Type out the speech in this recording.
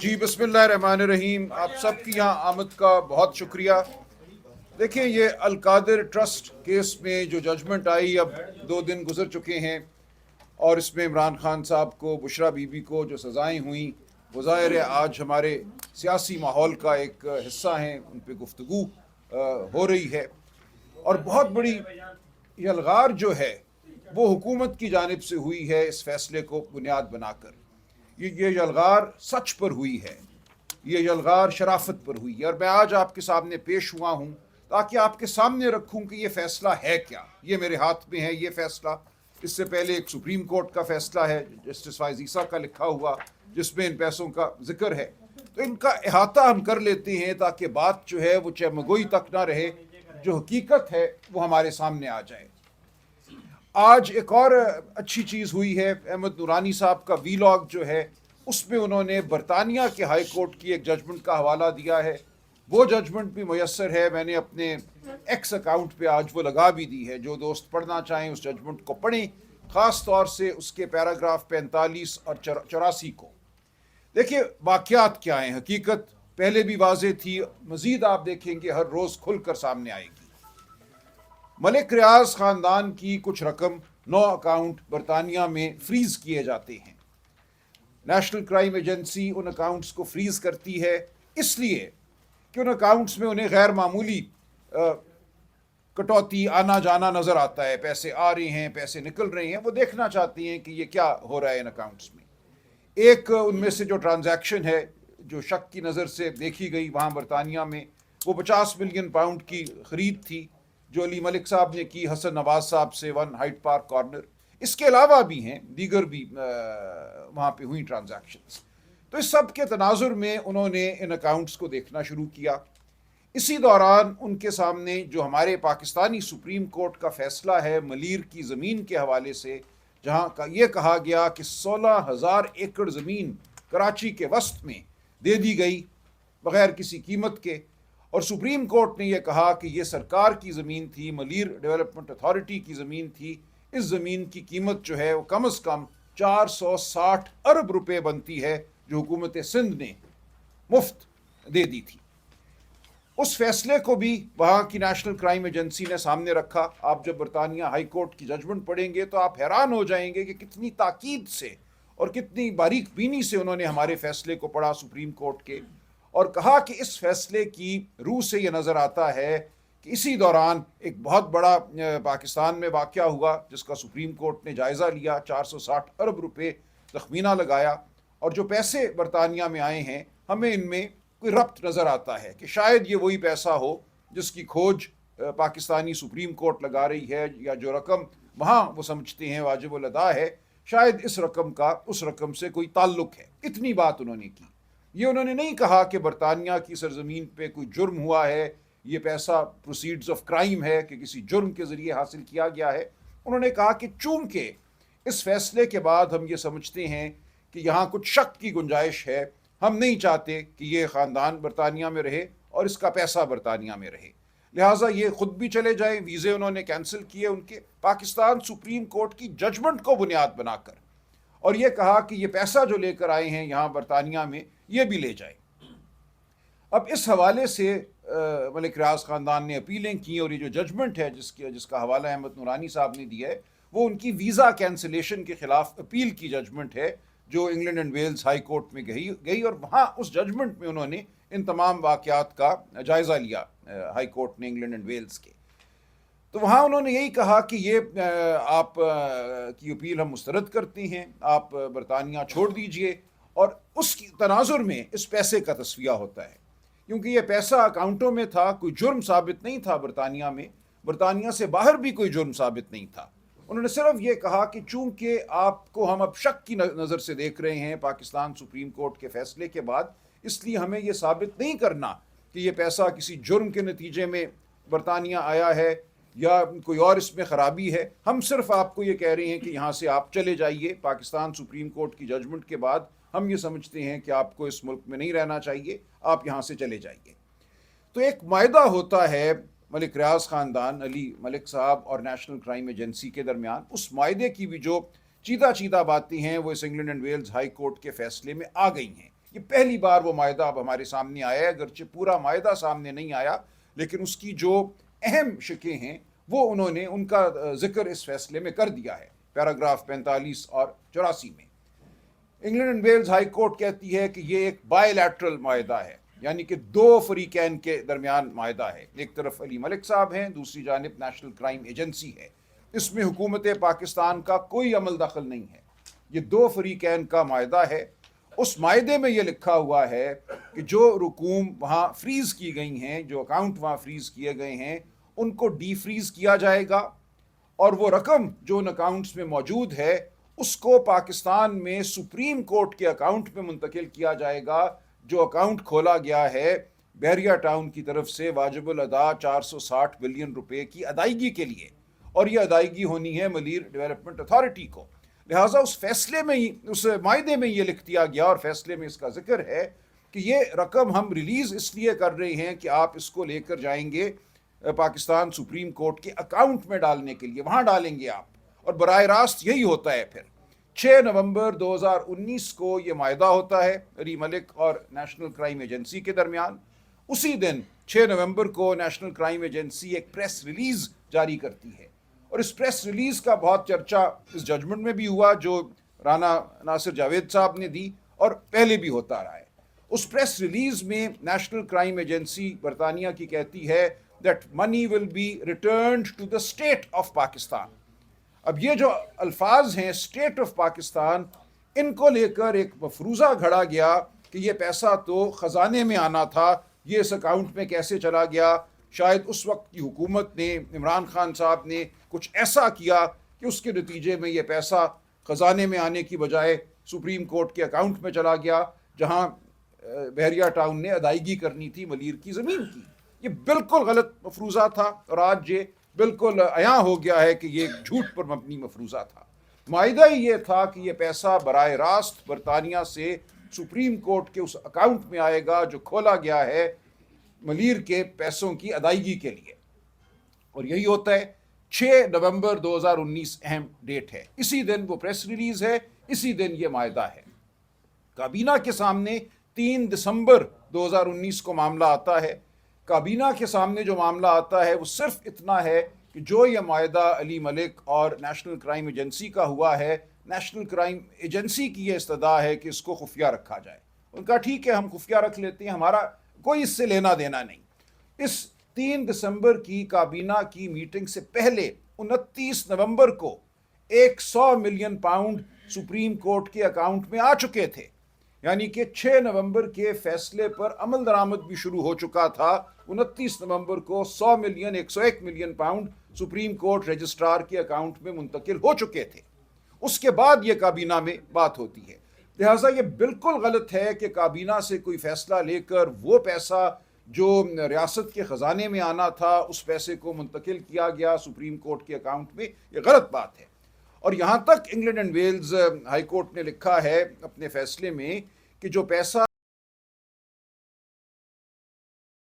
जी बिस्मिल्लाहिर्रहमानिर्रहीम। आप सब की यहाँ आमद का बहुत शुक्रिया। देखिए, ये अलकादिर ट्रस्ट केस में जो जजमेंट आई, अब 2 दिन गुजर चुके हैं और इसमें इमरान खान साहब को, बुशरा बीबी को जो सज़ाएं हुई, वो ज़ाहिर है आज हमारे सियासी माहौल का एक हिस्सा हैं, उन पर गुफ्तगू हो रही है। और बहुत बड़ी यलगार जो है वो हुकूमत की जानिब से हुई है इस फैसले को बुनियाद बनाकर। ये यलगार सच पर हुई है, ये यलगार शराफत पर हुई है। और मैं आज आपके सामने पेश हुआ हूँ ताकि आपके सामने रखूँ कि ये फ़ैसला है क्या। ये मेरे हाथ में है ये फ़ैसला। इससे पहले एक सुप्रीम कोर्ट का फ़ैसला है जस्टिस फाइज़ ईसा का लिखा हुआ, जिसमें इन पैसों का जिक्र है। तो इनका अहाता हम कर लेते हैं ताकि बात जो है वो चमगोई तक ना रहे, जो हकीकत है वो हमारे सामने आ जाए। आज एक और अच्छी चीज़ हुई है, अहमद नूरानी साहब का वीलॉग जो है उसमें उन्होंने बरतानिया के हाई कोर्ट की एक जजमेंट का हवाला दिया है। वो जजमेंट भी मुयस्सर है, मैंने अपने एक्स अकाउंट पे आज वो लगा भी दी है। जो दोस्त पढ़ना चाहें उस जजमेंट को पढ़ें, ख़ास तौर से उसके पैराग्राफ 45 और 84 को। देखिए वाक़यात क्या हैं, हकीकत पहले भी वाज़ेह थी, मज़ीद आप देखेंगे हर रोज़ खुल कर सामने आएगी। मलिक रियाज ख़ानदान की कुछ रकम 9 अकाउंट बरतानिया में फ्रीज़ किए जाते हैं। नेशनल क्राइम एजेंसी उन अकाउंट्स को फ्रीज़ करती है इसलिए कि उन अकाउंट्स में उन्हें गैर मामूली कटौती, आना जाना नज़र आता है। पैसे आ रहे हैं, पैसे निकल रहे हैं, वो देखना चाहती हैं कि ये क्या हो रहा है इन अकाउंट्स में। एक उनमें से जो ट्रांजैक्शन है जो शक की नज़र से देखी गई वहाँ बरतानिया में, वो 50 मिलियन पाउंड की ख़रीद थी जो अली मलिक साहब ने की हसन नवाज साहब से 1 हाइट पार्क कॉर्नर। इसके अलावा भी हैं दीगर भी वहाँ पे हुई ट्रांजैक्शंस। तो इस सब के तनाजुर में उन्होंने इन अकाउंट्स को देखना शुरू किया। इसी दौरान उनके सामने जो हमारे पाकिस्तानी सुप्रीम कोर्ट का फ़ैसला है मलीर की ज़मीन के हवाले से, जहाँ का ये कहा गया कि 16,000 एकड़ ज़मीन कराची के वस्त में दे दी गई बग़ैर किसी कीमत के। और सुप्रीम कोर्ट ने यह कहा कि ये सरकार की ज़मीन थी, मलीर डेवलपमेंट अथॉरिटी की ज़मीन थी। इस ज़मीन की कीमत जो है वो कम से कम 460 अरब रुपए बनती है, जो हुकूमत सिंध ने मुफ्त दे दी थी। उस फैसले को भी वहाँ की नेशनल क्राइम एजेंसी ने सामने रखा। आप जब बरतानिया हाई कोर्ट की जजमेंट पढ़ेंगे तो आप हैरान हो जाएंगे कि कितनी ताकीद से और कितनी बारीक बीनी से उन्होंने हमारे फैसले को पढ़ा सुप्रीम कोर्ट के, और कहा कि इस फैसले की रूह से ये नज़र आता है कि इसी दौरान एक बहुत बड़ा पाकिस्तान में वाक़या हुआ जिसका सुप्रीम कोर्ट ने जायज़ा लिया। 460 अरब रुपए तखमीना लगाया, और जो पैसे बरतानिया में आए हैं हमें इनमें कोई रब्त नज़र आता है कि शायद ये वही पैसा हो जिसकी खोज पाकिस्तानी सुप्रीम कोर्ट लगा रही है, या जो रकम वहाँ वो समझते हैं वाजिब अदा है, शायद इस रकम का उस रकम से कोई ताल्लुक़ है। इतनी बात उन्होंने की। ये उन्होंने नहीं कहा कि बरतानिया की सरजमीन पे कोई जुर्म हुआ है, ये पैसा प्रोसीड्स ऑफ क्राइम है कि किसी जुर्म के ज़रिए हासिल किया गया है। उन्होंने कहा कि चूंकि इस फैसले के बाद हम ये समझते हैं कि यहाँ कुछ शक की गुंजाइश है, हम नहीं चाहते कि ये ख़ानदान बरतानिया में रहे और इसका पैसा बरतानिया में रहे, लिहाजा ये ख़ुद भी चले जाएं। वीज़े उन्होंने कैंसिल किए उनके, पाकिस्तान सुप्रीम कोर्ट की जजमेंट को बुनियाद बनाकर, और ये कहा कि ये पैसा जो लेकर आए हैं यहाँ बरतानिया में ये भी ले जाए। अब इस हवाले से मलिक रियाज ख़ानदान ने अपीलें की, और ये जो जजमेंट है जिसका हवाला अहमद नूरानी साहब ने दिया है, वो उनकी वीज़ा कैंसिलेशन के ख़िलाफ़ अपील की जजमेंट है जो England and Wales High Court में गई, और वहाँ उस जजमेंट में उन्होंने इन तमाम वाक़यात का जायज़ा लिया हाई कोर्ट ने इंग्लैंड एंड वेल्स के। तो वहाँ उन्होंने यही कहा कि ये आप की अपील हम मुस्तरद करते हैं, आप बरतानिया छोड़ दीजिए। और उस तनाजुर में इस पैसे का तस्वीया होता है, क्योंकि ये पैसा अकाउंटों में था, कोई जुर्म साबित नहीं था बरतानिया में, बरतानिया से बाहर भी कोई जुर्म साबित नहीं था। उन्होंने सिर्फ ये कहा कि चूंकि आपको हम अब शक की नज़र से देख रहे हैं पाकिस्तान सुप्रीम कोर्ट के फैसले के बाद, इसलिए हमें ये साबित नहीं करना कि ये पैसा किसी जुर्म के नतीजे में बरतानिया आया है या कोई और इसमें ख़राबी है। हम सिर्फ आपको ये कह रहे हैं कि यहाँ से आप चले जाइए। पाकिस्तान सुप्रीम कोर्ट की जजमेंट के बाद हम ये समझते हैं कि आपको इस मुल्क में नहीं रहना चाहिए, आप यहाँ से चले जाइए। तो एक मायदा होता है मलिक रियाज ख़ानदान, अली मलिक साहब और नेशनल क्राइम एजेंसी के दरमियान। उस मायदे की भी जो चीदा चीदा बातें हैं वो इस England and Wales High Court के फैसले में आ गई हैं। یہ پہلی بار وہ معاہدہ اب ہمارے سامنے آیا ہے، اگرچہ پورا معاہدہ سامنے نہیں آیا، لیکن اس کی جو اہم شقیں ہیں وہ انہوں نے ان کا ذکر اس فیصلے میں کر دیا ہے، پیراگراف 45 اور 84 میں۔ England and Wales High Court کہتی ہے کہ یہ ایک بائی لیٹرل معاہدہ ہے، یعنی کہ دو فریقین کے درمیان معاہدہ ہے، ایک طرف علی ملک صاحب ہیں، دوسری جانب نیشنل کرائم ایجنسی ہے، اس میں حکومت پاکستان کا کوئی عمل دخل نہیں ہے، یہ دو فریقین کا معاہدہ ہے۔ اس معاہدے میں یہ لکھا ہوا ہے کہ جو رقوم وہاں فریز کی گئی ہیں، جو اکاؤنٹ وہاں فریز کیے گئے ہیں، ان کو ڈی فریز کیا جائے گا، اور وہ رقم جو ان اکاؤنٹس میں موجود ہے اس کو پاکستان میں سپریم کورٹ کے اکاؤنٹ میں منتقل کیا جائے گا، جو اکاؤنٹ کھولا گیا ہے بحریہ ٹاؤن کی طرف سے واجب الادا 460 بلین روپے کی ادائیگی کے لیے، اور یہ ادائیگی ہونی ہے ملیر ڈیولپمنٹ اتھارٹی کو۔ لہٰذا اس فیصلے میں ہی، اس معاہدے میں یہ لکھ دیا گیا اور فیصلے میں اس کا ذکر ہے کہ یہ رقم ہم ریلیز اس لیے کر رہے ہیں کہ آپ اس کو لے کر جائیں گے پاکستان سپریم کورٹ کے اکاؤنٹ میں ڈالنے کے لیے، وہاں ڈالیں گے آپ، اور براہ راست یہی ہوتا ہے۔ پھر 6 نومبر 2019 کو یہ معاہدہ ہوتا ہے علی ملک اور نیشنل کرائم ایجنسی کے درمیان۔ اسی دن 6 نومبر کو نیشنل کرائم ایجنسی ایک پریس ریلیز جاری کرتی ہے، اور اس پریس ریلیز کا بہت چرچا اس ججمنٹ میں بھی ہوا جو رانا ناصر جاوید صاحب نے دی، اور پہلے بھی ہوتا رہا ہے۔ اس پریس ریلیز میں نیشنل کرائم ایجنسی برطانیہ کی کہتی ہے that money will be returned to the state of Pakistan۔ اب یہ جو الفاظ ہیں اسٹیٹ آف پاکستان، ان کو لے کر ایک مفروضہ گھڑا گیا کہ یہ پیسہ تو خزانے میں آنا تھا، یہ اس اکاؤنٹ میں کیسے چلا گیا؟ شاید اس وقت کی حکومت نے، عمران خان صاحب نے کچھ ایسا کیا کہ اس کے نتیجے میں یہ پیسہ خزانے میں آنے کی بجائے سپریم کورٹ کے اکاؤنٹ میں چلا گیا، جہاں بحریہ ٹاؤن نے ادائیگی کرنی تھی ملیر کی زمین کی۔ یہ بالکل غلط مفروضہ تھا، اور آج یہ بالکل عیاں ہو گیا ہے کہ یہ جھوٹ پر مبنی مفروضہ تھا۔ معاہدہ ہی یہ تھا کہ یہ پیسہ براہ راست برطانیہ سے سپریم کورٹ کے اس اکاؤنٹ میں آئے گا جو کھولا گیا ہے ملیر کے پیسوں کی ادائیگی کے لیے، اور یہی ہوتا ہے۔ 6 نومبر 2019 اہم ڈیٹ ہے، اسی دن وہ پریس ریلیز ہے، اسی دن یہ معاہدہ ہے۔ کابینہ کے سامنے 3 دسمبر 2019 کو معاملہ آتا ہے۔ کابینہ کے سامنے جو معاملہ آتا ہے وہ صرف اتنا ہے کہ جو یہ معاہدہ علی ملک اور نیشنل کرائم ایجنسی کا ہوا ہے، نیشنل کرائم ایجنسی کی یہ استدعا ہے کہ اس کو خفیہ رکھا جائے۔ ان کا ٹھیک ہے، ہم خفیہ رکھ لیتے ہیں، ہمارا کوئی اس سے لینا دینا نہیں۔ اس 3 دسمبر کی کابینہ کی میٹنگ سے پہلے 29 نومبر کو 100 ملین پاؤنڈ سپریم کورٹ کے اکاؤنٹ میں آ چکے تھے، یعنی کہ 6 نومبر کے فیصلے پر عمل درآمد بھی شروع ہو چکا تھا۔ 29 نومبر کو 100 million 101 million pound supreme court registrar کے اکاؤنٹ میں منتقل ہو چکے تھے۔ اس کے بعد یہ کابینہ میں بات ہوتی ہے۔ لہٰذا یہ بالکل غلط ہے کہ کابینہ سے کوئی فیصلہ لے کر وہ پیسہ جو ریاست کے خزانے میں آنا تھا اس پیسے کو منتقل کیا گیا سپریم کورٹ کے اکاؤنٹ میں، یہ غلط بات ہے۔ اور یہاں تک England and Wales High Court نے لکھا ہے اپنے فیصلے میں کہ جو پیسہ